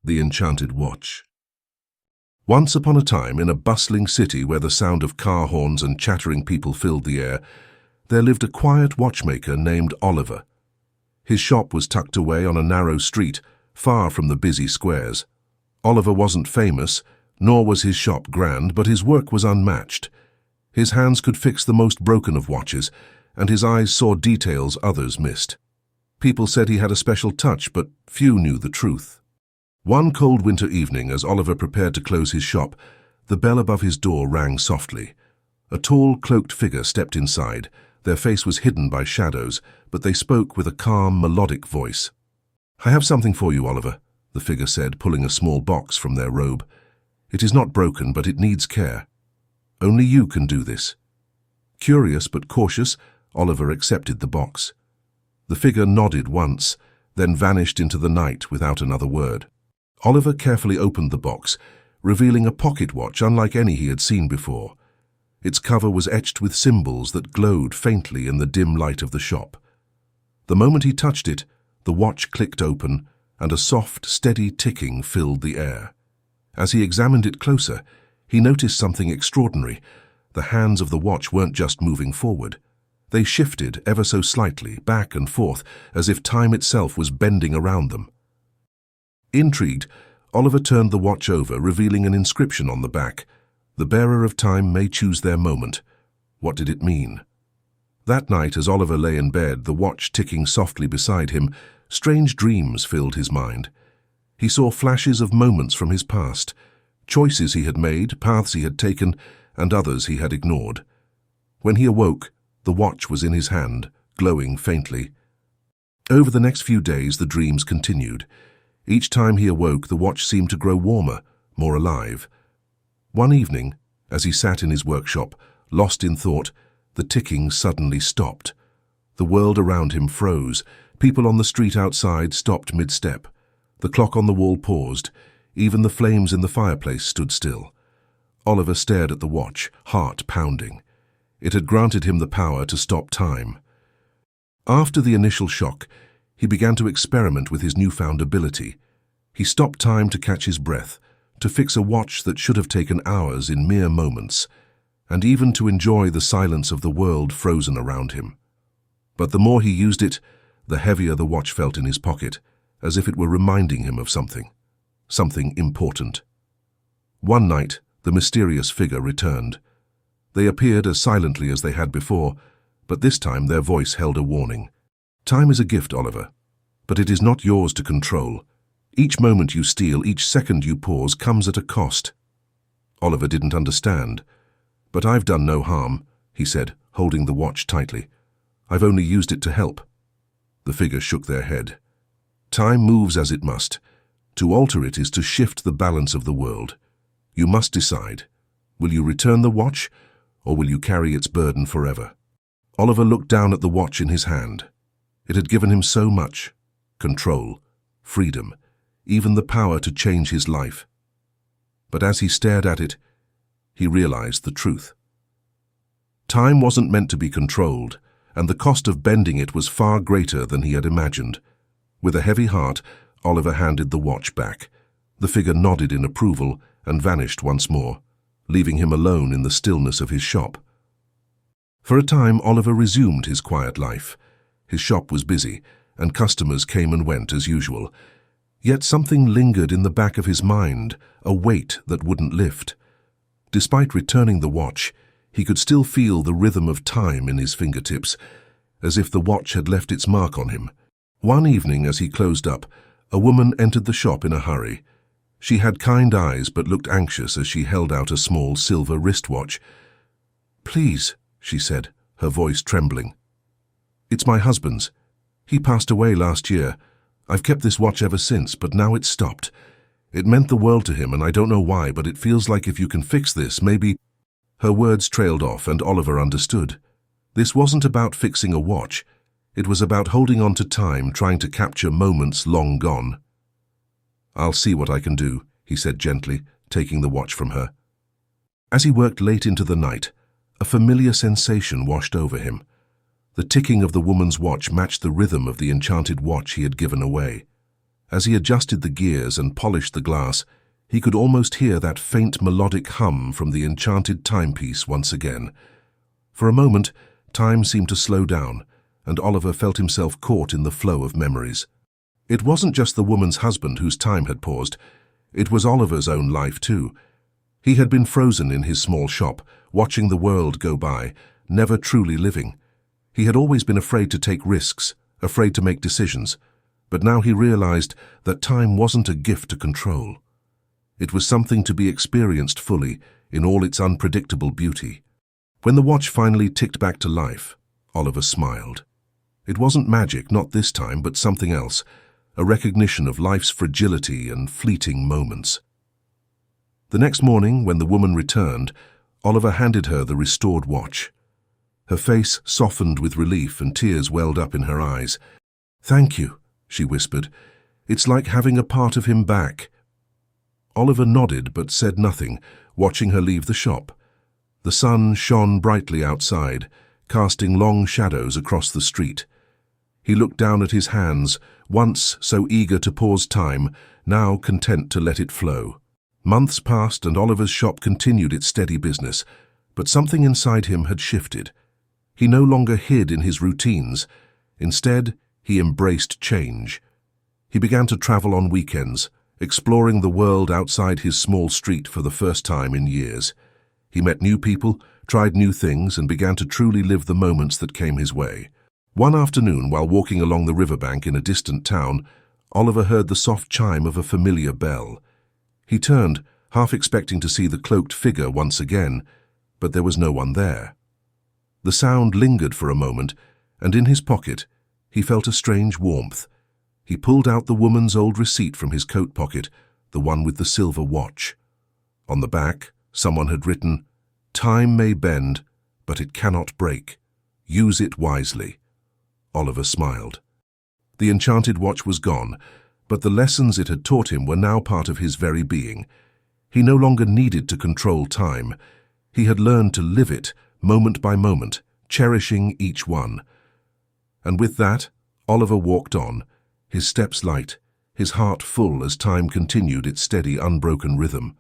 The Enchanted Watch. Once upon a time, in a bustling city where the sound of car horns and chattering people filled the air, there lived a quiet watchmaker named Oliver. His shop was tucked away on a narrow street, far from the busy squares. Oliver wasn't famous, nor was his shop grand, but his work was unmatched. His hands could fix the most broken of watches, and his eyes saw details others missed. People said he had a special touch, but few knew the truth. One cold winter evening, as Oliver prepared to close his shop, the bell above his door rang softly. A tall, cloaked figure stepped inside. Their face was hidden by shadows, but they spoke with a calm, melodic voice. "I have something for you, Oliver," the figure said, pulling a small box from their robe. "It is not broken, but it needs care. Only you can do this." Curious but cautious, Oliver accepted the box. The figure nodded once, then vanished into the night without another word. Oliver carefully opened the box, revealing a pocket watch unlike any he had seen before. Its cover was etched with symbols that glowed faintly in the dim light of the shop. The moment he touched it, the watch clicked open, and a soft, steady ticking filled the air. As he examined it closer, he noticed something extraordinary. The hands of the watch weren't just moving forward. They shifted ever so slightly, back and forth, as if time itself was bending around them. Intrigued, Oliver turned the watch over, revealing an inscription on the back. "The bearer of time may choose their moment." What did it mean? That night, as Oliver lay in bed, the watch ticking softly beside him, strange dreams filled his mind. He saw flashes of moments from his past, choices he had made, paths he had taken, and others he had ignored. When he awoke, the watch was in his hand, glowing faintly. Over the next few days, the dreams continued. Each time he awoke, the watch seemed to grow warmer, more alive. One evening, as he sat in his workshop, lost in thought, the ticking suddenly stopped. The world around him froze. People on the street outside stopped mid-step. The clock on the wall paused. Even the flames in the fireplace stood still. Oliver stared at the watch, heart pounding. It had granted him the power to stop time. After the initial shock, he began to experiment with his newfound ability. He stopped time to catch his breath, to fix a watch that should have taken hours in mere moments, and even to enjoy the silence of the world frozen around him. But the more he used it, the heavier the watch felt in his pocket, as if it were reminding him of something important. One night, the mysterious figure returned. They appeared as silently as they had before, but this time their voice held a warning. "Time is a gift, Oliver, but it is not yours to control. Each moment you steal, each second you pause, comes at a cost." Oliver didn't understand. "But I've done no harm," he said, holding the watch tightly. "I've only used it to help." The figure shook their head. "Time moves as it must. To alter it is to shift the balance of the world. You must decide. Will you return the watch, or will you carry its burden forever?" Oliver looked down at the watch in his hand. It had given him so much: control, freedom, even the power to change his life. But as he stared at it, he realized the truth. Time wasn't meant to be controlled, and the cost of bending it was far greater than he had imagined. With a heavy heart, Oliver handed the watch back. The figure nodded in approval and vanished once more, leaving him alone in the stillness of his shop. For a time, Oliver resumed his quiet life. His shop was busy, and customers came and went as usual. Yet something lingered in the back of his mind, a weight that wouldn't lift. Despite returning the watch, he could still feel the rhythm of time in his fingertips, as if the watch had left its mark on him. One evening, as he closed up, a woman entered the shop in a hurry. She had kind eyes but looked anxious as she held out a small silver wristwatch. "Please," she said, her voice trembling. "It's my husband's. He passed away last year. I've kept this watch ever since, but now it's stopped. It meant the world to him, and I don't know why, but it feels like if you can fix this, maybe—" Her words trailed off, and Oliver understood. This wasn't about fixing a watch. It was about holding on to time, trying to capture moments long gone. "I'll see what I can do," he said gently, taking the watch from her. As he worked late into the night, a familiar sensation washed over him. The ticking of the woman's watch matched the rhythm of the enchanted watch he had given away. As he adjusted the gears and polished the glass, he could almost hear that faint melodic hum from the enchanted timepiece once again. For a moment, time seemed to slow down, and Oliver felt himself caught in the flow of memories. It wasn't just the woman's husband whose time had paused. It was Oliver's own life too. He had been frozen in his small shop, watching the world go by, never truly living. He had always been afraid to take risks, afraid to make decisions, but now he realized that time wasn't a gift to control. It was something to be experienced fully, in all its unpredictable beauty. When the watch finally ticked back to life, Oliver smiled. It wasn't magic, not this time, but something else, a recognition of life's fragility and fleeting moments. The next morning, when the woman returned, Oliver handed her the restored watch. Her face softened with relief and tears welled up in her eyes. "Thank you," she whispered. "It's like having a part of him back." Oliver nodded but said nothing, watching her leave the shop. The sun shone brightly outside, casting long shadows across the street. He looked down at his hands, once so eager to pause time, now content to let it flow. Months passed and Oliver's shop continued its steady business, but something inside him had shifted. He no longer hid in his routines. Instead, he embraced change. He began to travel on weekends, exploring the world outside his small street for the first time in years. He met new people, tried new things, and began to truly live the moments that came his way. One afternoon, while walking along the riverbank in a distant town, Oliver heard the soft chime of a familiar bell. He turned, half expecting to see the cloaked figure once again, but there was no one there. The sound lingered for a moment, and in his pocket, he felt a strange warmth. He pulled out the woman's old receipt from his coat pocket, the one with the silver watch. On the back, someone had written, "Time may bend, but it cannot break. Use it wisely." Oliver smiled. The enchanted watch was gone, but the lessons it had taught him were now part of his very being. He no longer needed to control time. He had learned to live it, moment by moment, cherishing each one. And with that, Oliver walked on, his steps light, his heart full as time continued its steady, unbroken rhythm.